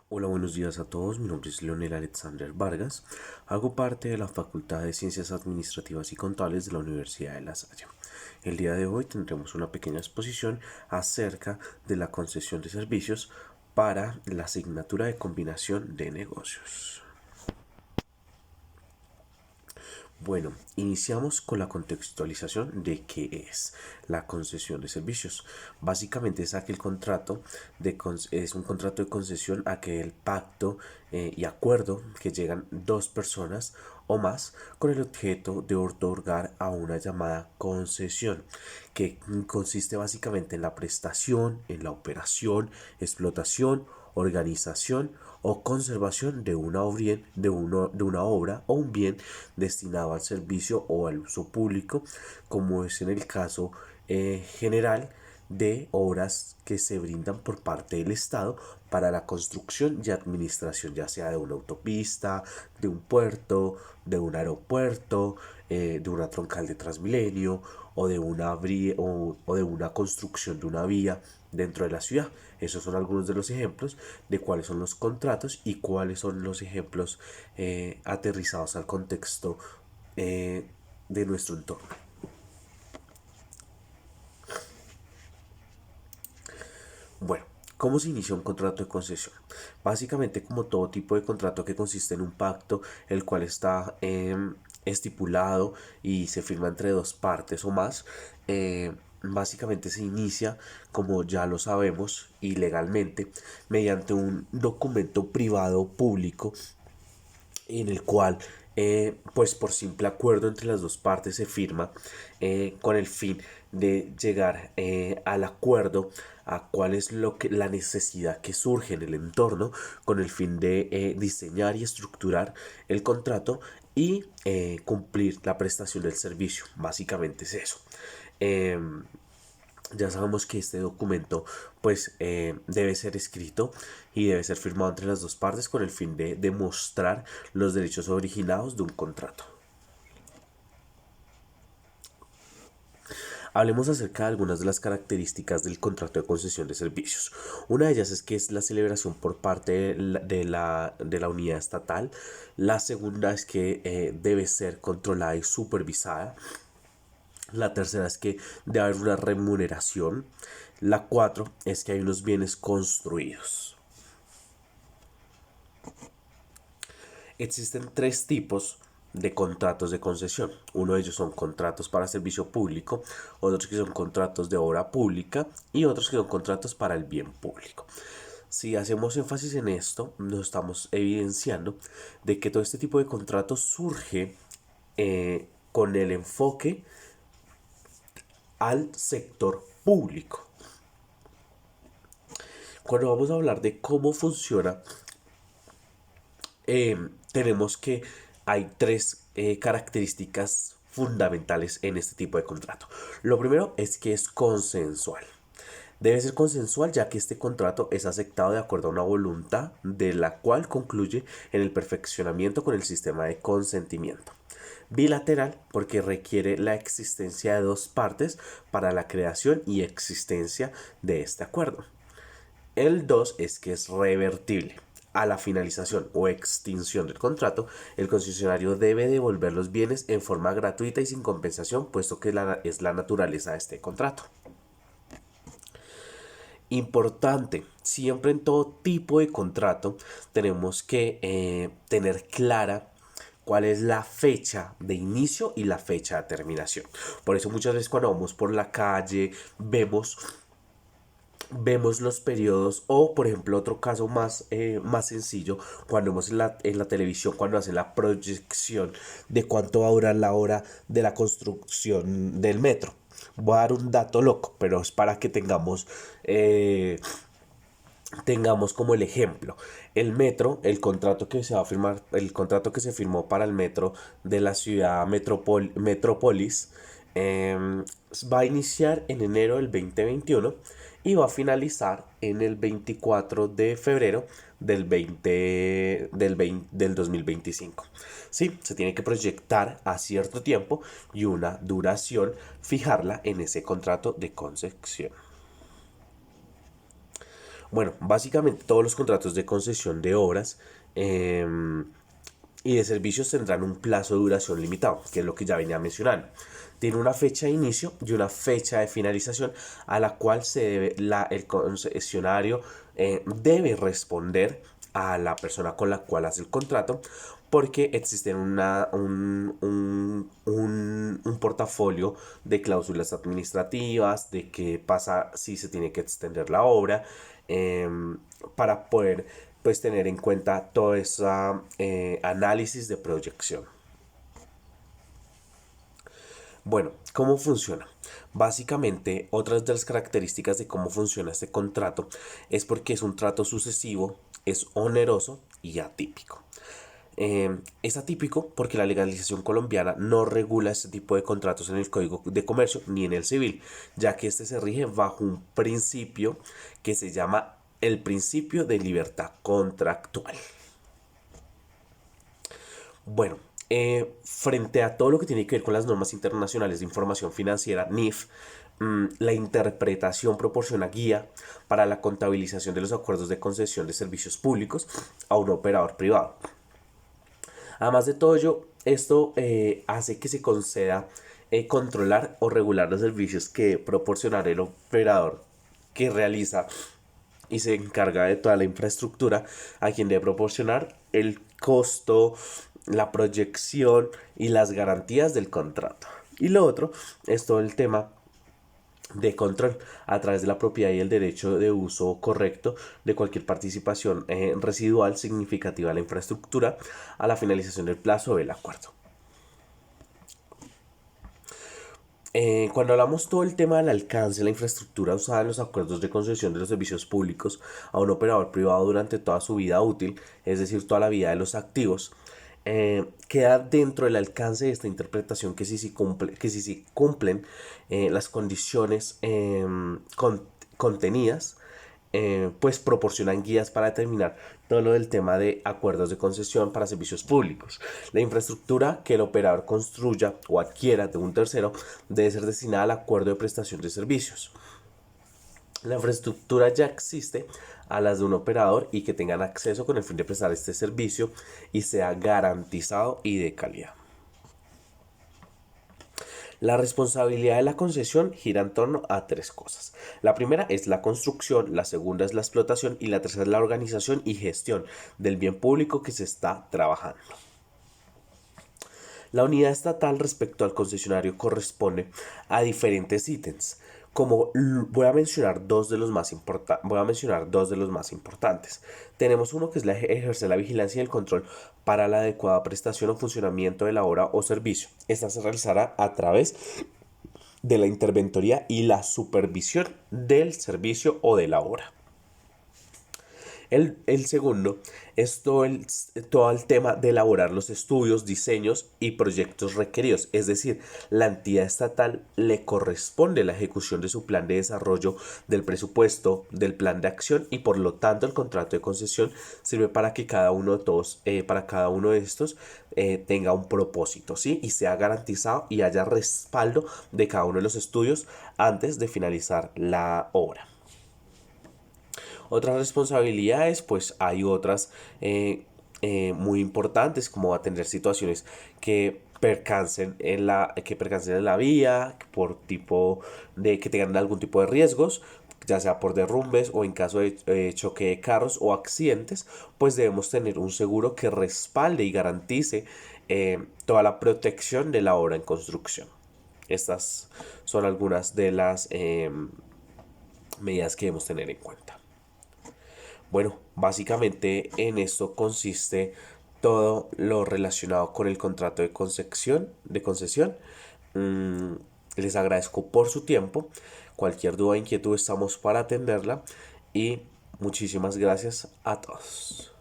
Hola, buenos días a todos. Mi nombre es Leonel Alexander Vargas. Hago parte de la Facultad de Ciencias Administrativas y Contables de la Universidad de La Salle. El día de hoy tendremos una pequeña exposición acerca de la concesión de servicios para la asignatura de combinación de negocios. Bueno, iniciamos con la contextualización de qué es la concesión de servicios. Básicamente es aquel contrato es un contrato de concesión, aquel pacto y acuerdo que llegan dos personas o más con el objeto de otorgar a una llamada concesión, que consiste básicamente en la prestación, en la operación, explotación, organización o conservación de una obra o un bien destinado al servicio o al uso público, como es en el caso general de obras que se brindan por parte del Estado para la construcción y administración, ya sea de una autopista, de un puerto, de un aeropuerto, de una troncal de Transmilenio o de una construcción de una vía dentro de la ciudad. Esos son algunos de los ejemplos de cuáles son los contratos y cuáles son los ejemplos aterrizados al contexto de nuestro entorno. Bueno, ¿cómo se inicia un contrato de concesión? Básicamente, como todo tipo de contrato que consiste en un pacto, el cual está estipulado y se firma entre dos partes o más, básicamente se inicia, como ya lo sabemos, ilegalmente, mediante un documento privado público en el cual pues por simple acuerdo entre las dos partes se firma con el fin de llegar al acuerdo a cuál es la necesidad que surge en el entorno, con el fin de diseñar y estructurar el contrato y cumplir la prestación del servicio. Básicamente es eso. Ya sabemos que este documento pues debe ser escrito y debe ser firmado entre las dos partes con el fin de demostrar los derechos originados de un contrato. Hablemos acerca de algunas de las características del contrato de concesión de servicios. Una de ellas es que es la celebración por parte de la unidad estatal. La segunda es que debe ser controlada y supervisada. La tercera es que debe haber una remuneración. La cuatro es que hay unos bienes construidos. Existen tres tipos de contratos de concesión. Uno de ellos son contratos para servicio público, otros que son contratos de obra pública y otros que son contratos para el bien público. Si hacemos énfasis en esto, nos estamos evidenciando de que todo este tipo de contratos surge con el enfoque al sector público. Cuando vamos a hablar de cómo funciona, tenemos que hay tres características fundamentales en este tipo de contrato. Lo primero es que es consensual. Debe ser consensual ya que este contrato es aceptado de acuerdo a una voluntad de la cual concluye en el perfeccionamiento con el sistema de consentimiento. Bilateral porque requiere la existencia de dos partes para la creación y existencia de este acuerdo. El 2 es que es revertible. A la finalización o extinción del contrato, el concesionario debe devolver los bienes en forma gratuita y sin compensación, puesto que es la naturaleza de este contrato. Importante, siempre en todo tipo de contrato tenemos que tener clara cuál es la fecha de inicio y la fecha de terminación. Por eso muchas veces cuando vamos por la calle vemos los periodos o por ejemplo otro caso más sencillo cuando vemos en la televisión cuando hacen la proyección de cuánto va a durar la hora de la construcción del metro. Voy a dar un dato loco, pero es para que tengamos como el ejemplo. El metro, el contrato que se va a firmar, el contrato que se firmó para el metro de la ciudad Metrópolis, va a iniciar en enero del 2021 y va a finalizar en el 24 de febrero del 2025. Sí, se tiene que proyectar a cierto tiempo y una duración, fijarla en ese contrato de concesión. Bueno, básicamente todos los contratos de concesión de obras y de servicios tendrán un plazo de duración limitado, que es lo que ya venía mencionando. Tiene una fecha de inicio y una fecha de finalización a la cual el concesionario debe responder a la persona con la cual hace el contrato, porque existe un portafolio de cláusulas administrativas, de qué pasa si se tiene que extender la obra, eh, para poder pues tener en cuenta todo ese análisis de proyección. Bueno, ¿cómo funciona? Básicamente, otras de las características de cómo funciona este contrato es porque es un trato sucesivo, es oneroso y atípico. Es atípico porque la legalización colombiana no regula este tipo de contratos en el Código de Comercio ni en el civil, ya que este se rige bajo un principio que se llama el principio de libertad contractual. Bueno, frente a todo lo que tiene que ver con las normas internacionales de información financiera, NIF, la interpretación proporciona guía para la contabilización de los acuerdos de concesión de servicios públicos a un operador privado. Además de todo ello, esto hace que se conceda controlar o regular los servicios que proporcionará el operador que realiza y se encarga de toda la infraestructura, a quien debe proporcionar el costo, la proyección y las garantías del contrato. Y lo otro es todo el tema de control a través de la propiedad y el derecho de uso correcto de cualquier participación residual significativa de la infraestructura a la finalización del plazo del acuerdo. Cuando hablamos todo el tema del alcance de la infraestructura usada en los acuerdos de concesión de los servicios públicos a un operador privado durante toda su vida útil, es decir, toda la vida de los activos, queda dentro del alcance de esta interpretación que si se cumplen las condiciones contenidas, pues proporcionan guías para determinar todo lo del tema de acuerdos de concesión para servicios públicos. La infraestructura que el operador construya o adquiera de un tercero debe ser destinada al acuerdo de prestación de servicios. La infraestructura ya existe a las de un operador y que tengan acceso con el fin de prestar este servicio y sea garantizado y de calidad. La responsabilidad de la concesión gira en torno a tres cosas. La primera es la construcción, la segunda es la explotación y la tercera es la organización y gestión del bien público que se está trabajando. La unidad estatal respecto al concesionario corresponde a diferentes ítems. Como voy a mencionar dos de los más importantes. Tenemos uno que es ejercer la vigilancia y el control para la adecuada prestación o funcionamiento de la obra o servicio. Esta se realizará a través de la interventoría y la supervisión del servicio o de la obra. El segundo es todo el tema de elaborar los estudios, diseños y proyectos requeridos. Es decir, la entidad estatal le corresponde la ejecución de su plan de desarrollo, del presupuesto, del plan de acción y por lo tanto el contrato de concesión sirve para que cada uno de estos tenga un propósito, ¿sí? Y sea garantizado y haya respaldo de cada uno de los estudios antes de finalizar la obra. Otras responsabilidades, pues hay otras muy importantes, como atender situaciones que percancen en la vía, por tipo de que tengan algún tipo de riesgos, ya sea por derrumbes o en caso de choque de carros o accidentes, pues debemos tener un seguro que respalde y garantice toda la protección de la obra en construcción. Estas son algunas de las medidas que debemos tener en cuenta. Bueno, básicamente en esto consiste todo lo relacionado con el contrato de concesión. Les agradezco por su tiempo. Cualquier duda o inquietud estamos para atenderla y muchísimas gracias a todos.